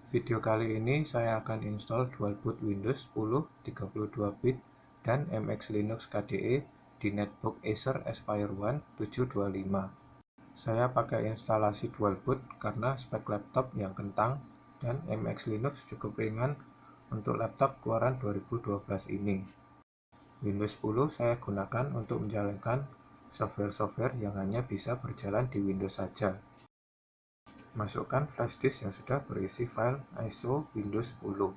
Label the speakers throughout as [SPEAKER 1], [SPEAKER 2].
[SPEAKER 1] Video kali ini saya akan install dual-boot Windows 10 32-bit dan MX Linux KDE di netbook Acer Aspire One 725. Saya pakai instalasi dual-boot karena spek laptop yang kentang dan MX Linux cukup ringan untuk laptop keluaran 2012 ini. Windows 10 saya gunakan untuk menjalankan software-software yang hanya bisa berjalan di Windows saja. Masukkan flash disk yang sudah berisi file ISO Windows 10.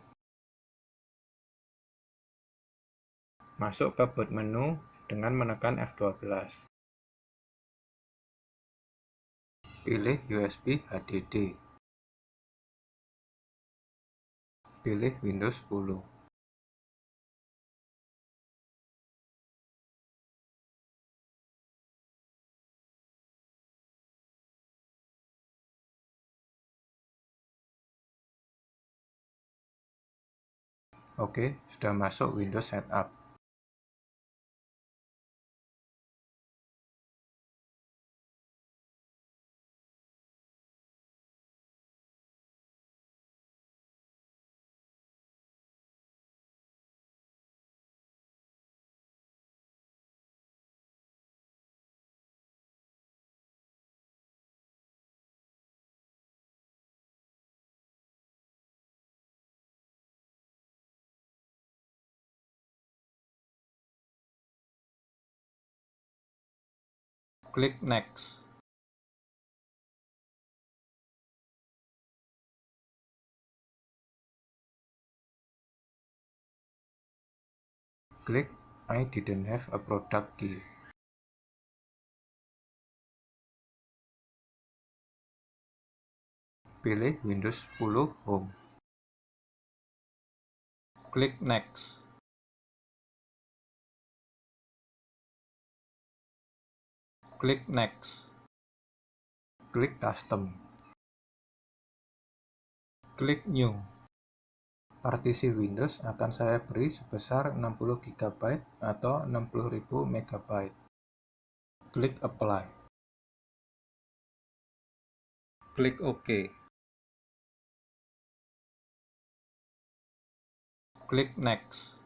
[SPEAKER 1] Masuk ke boot menu dengan menekan F12. Pilih USB HDD. Pilih Windows 10. Oke, sudah masuk Windows Setup. Klik Next. Klik I didn't have a product key. Pilih Windows 10 Home. Klik Next. Klik Next. Klik Custom. Klik New. Partisi Windows akan saya beri sebesar 60 GB atau 60.000 MB. Klik Apply. Klik OK. Klik Next.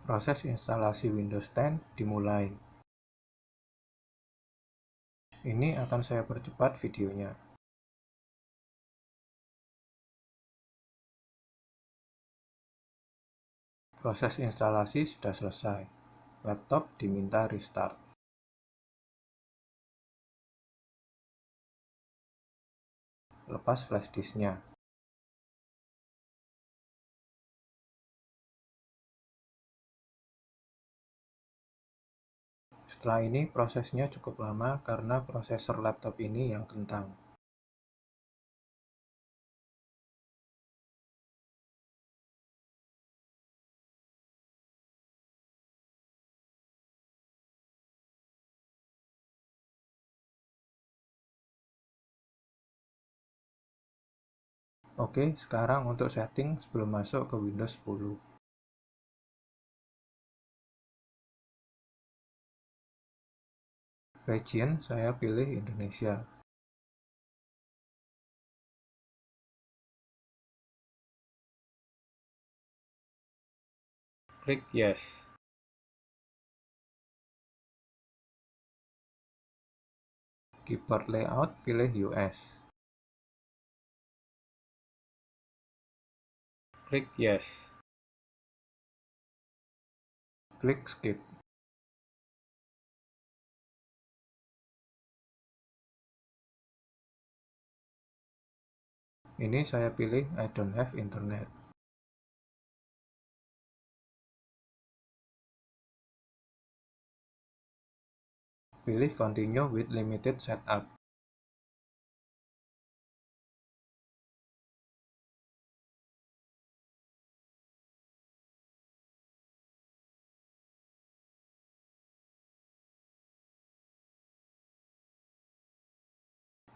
[SPEAKER 1] Proses instalasi Windows 10 dimulai. Ini akan saya percepat videonya. Proses instalasi sudah selesai. Laptop diminta restart. Lepas flash disknya. Setelah ini prosesnya cukup lama karena prosesor laptop ini yang kentang. Oke, sekarang untuk setting sebelum masuk ke Windows 10. Region saya pilih Indonesia. Klik Yes. Keyboard layout pilih US. Klik Yes. Klik Skip. Ini saya pilih I don't have internet. Pilih Continue with limited setup.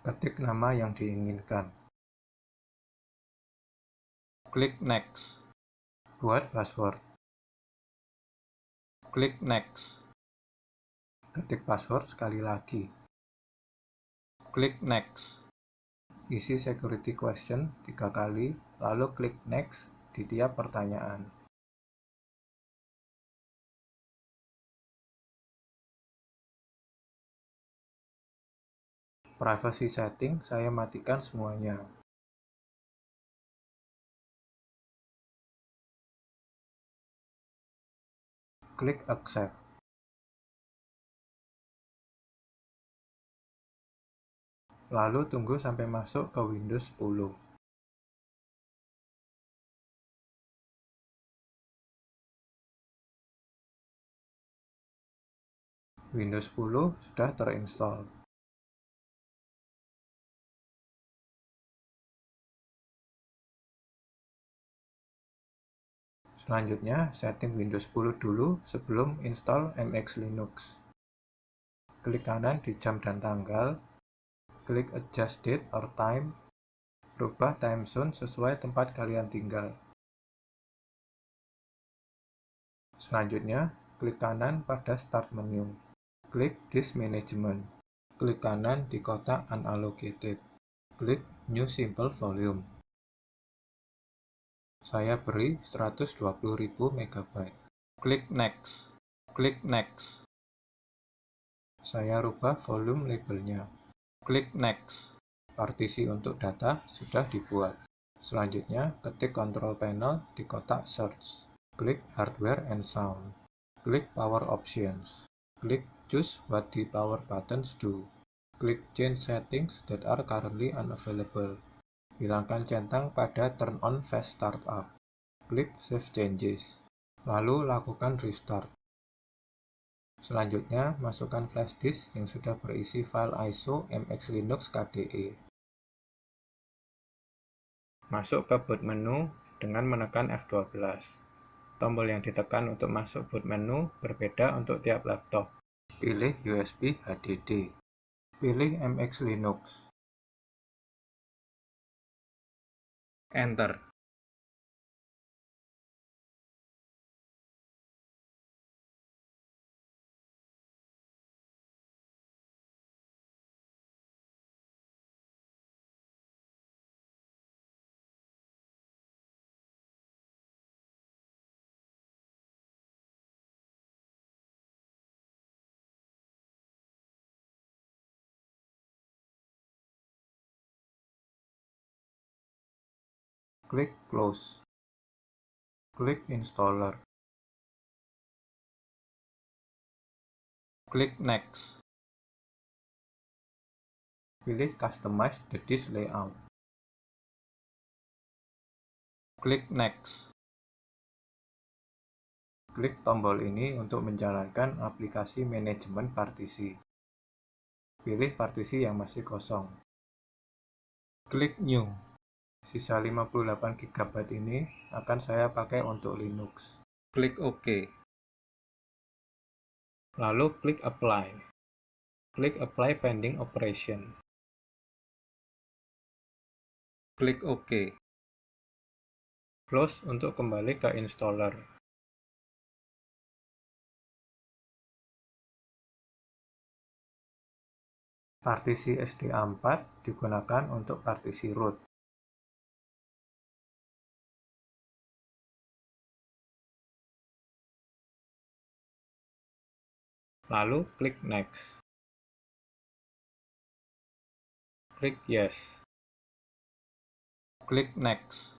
[SPEAKER 1] Ketik nama yang diinginkan. Klik Next. Buat password. Klik Next. Ketik password sekali lagi. Klik Next. Isi security question 3 kali, lalu klik next di tiap pertanyaan. Privacy setting saya matikan semuanya. Klik accept. Lalu tunggu sampai masuk ke Windows 10. Windows 10 sudah terinstall. Selanjutnya, setting Windows 10 dulu sebelum install MX Linux. Klik kanan di jam dan tanggal, klik adjust date or time, rubah time zone sesuai tempat kalian tinggal. Selanjutnya, klik kanan pada start menu. Klik disk management. Klik kanan di kotak unallocated. Klik new simple volume. Saya beri 120.000 MB. Klik next. Klik next. Saya rubah volume labelnya. Klik next. Partisi untuk data sudah dibuat. Selanjutnya, ketik control panel di kotak search. Klik hardware and sound. Klik power options. Klik choose what the power buttons do. Klik change settings that are currently unavailable. Hilangkan centang pada turn on fast startup. Klik save changes. Lalu lakukan restart. Selanjutnya, masukkan flash disk yang sudah berisi file ISO MX Linux KDE. Masuk ke boot menu dengan menekan F12. Tombol yang ditekan untuk masuk boot menu berbeda untuk tiap laptop. Pilih USB HDD. Pilih MX Linux. Enter. Klik close. Klik installer. Klik next. Pilih customize the disk layout. Klik next. Klik tombol ini untuk menjalankan aplikasi manajemen partisi. Pilih partisi yang masih kosong. Klik new. Sisa 58 GB ini akan saya pakai untuk Linux. Klik OK. Lalu klik apply. Klik apply pending operation. Klik OK. Close untuk kembali ke installer. Partisi SDA4 digunakan untuk partisi root. Lalu klik next. Klik yes. Klik next.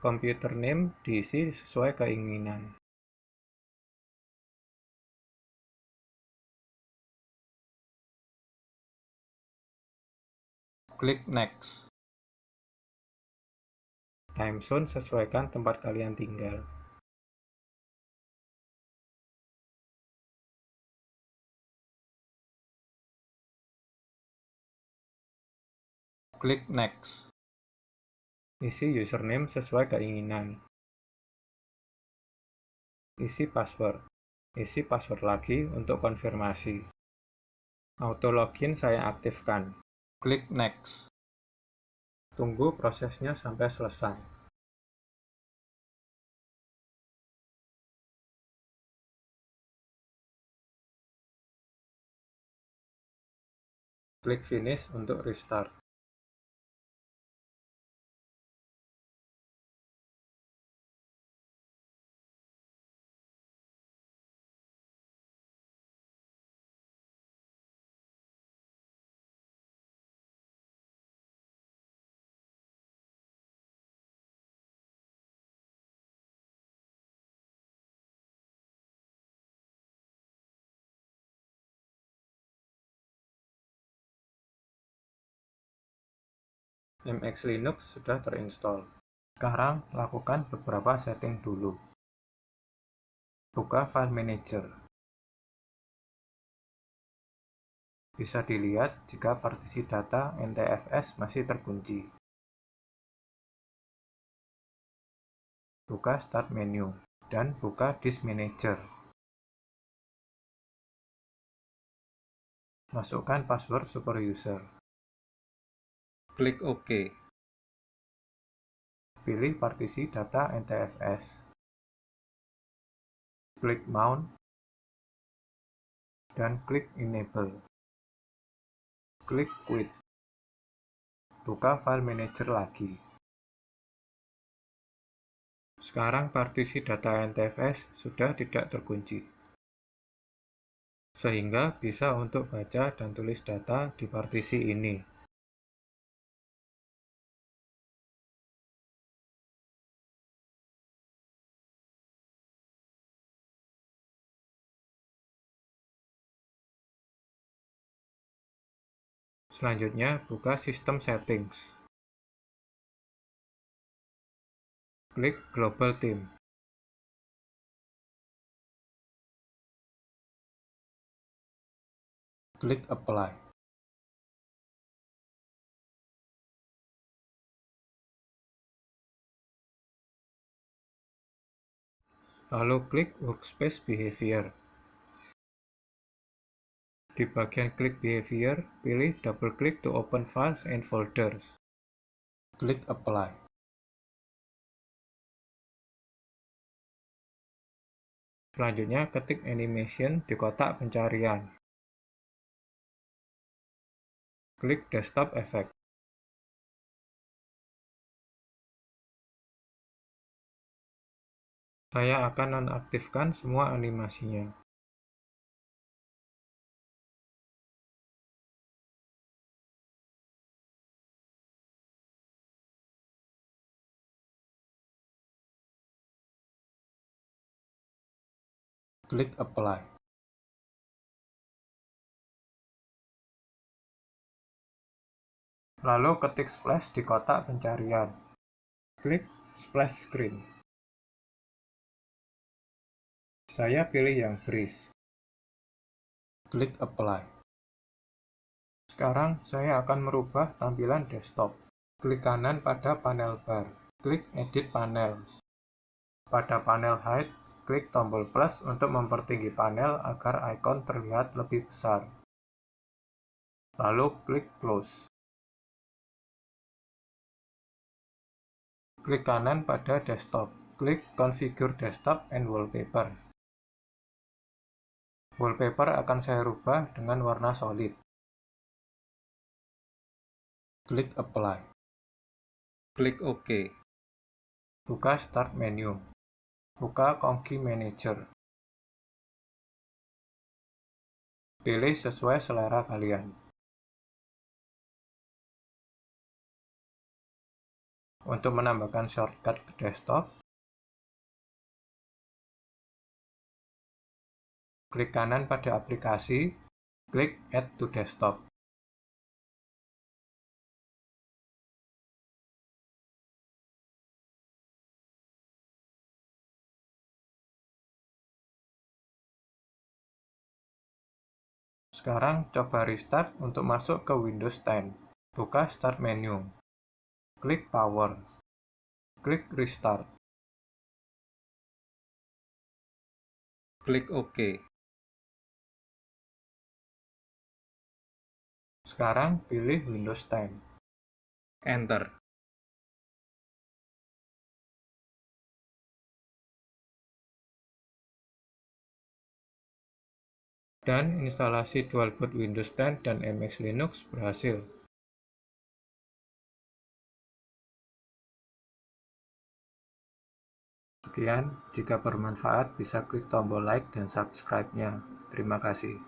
[SPEAKER 1] Computer name diisi sesuai keinginan. Klik next. Time zone sesuaikan tempat kalian tinggal. Klik next. Isi username sesuai keinginan. Isi password. Isi password lagi untuk konfirmasi. Auto login saya aktifkan. Klik next. Tunggu prosesnya sampai selesai. Klik Finish untuk restart. MX Linux sudah terinstall. Sekarang lakukan beberapa setting dulu. Buka File Manager. Bisa dilihat jika partisi data NTFS masih terkunci. Buka Start Menu dan buka Disk Manager. Masukkan password superuser. Klik OK. Pilih partisi data NTFS. Klik Mount dan klik Enable. Klik Quit. Buka File Manager lagi. Sekarang partisi data NTFS sudah tidak terkunci, sehingga bisa untuk baca dan tulis data di partisi ini. Selanjutnya, buka System Settings. Klik Global Theme. Klik Apply. Lalu klik Workspace Behavior. Di bagian Klik Behavior, pilih Double Click to open files and folders. Klik Apply. Selanjutnya, ketik Animation di kotak pencarian. Klik Desktop Effect. Saya akan nonaktifkan semua animasinya. Klik Apply. Lalu ketik Splash di kotak pencarian. Klik Splash Screen. Saya pilih yang Breeze. Klik Apply. Sekarang saya akan merubah tampilan desktop. Klik kanan pada panel bar. Klik Edit Panel. Pada panel Height, klik tombol plus untuk mempertinggi panel agar ikon terlihat lebih besar. Lalu klik Close. Klik kanan pada desktop. Klik Configure Desktop and Wallpaper. Wallpaper akan saya rubah dengan warna solid. Klik Apply. Klik OK. Buka Start Menu. Buka Kongi Manager. Pilih sesuai selera kalian. Untuk menambahkan shortcut ke desktop, klik kanan pada aplikasi, klik Add to Desktop. Sekarang coba restart untuk masuk ke Windows 10. Buka Start Menu. Klik Power. Klik Restart. Klik OK. Sekarang pilih Windows 10. Enter. Dan instalasi dual boot Windows 10 dan MX Linux berhasil. Sekian, jika bermanfaat bisa klik tombol like dan subscribe-nya. Terima kasih.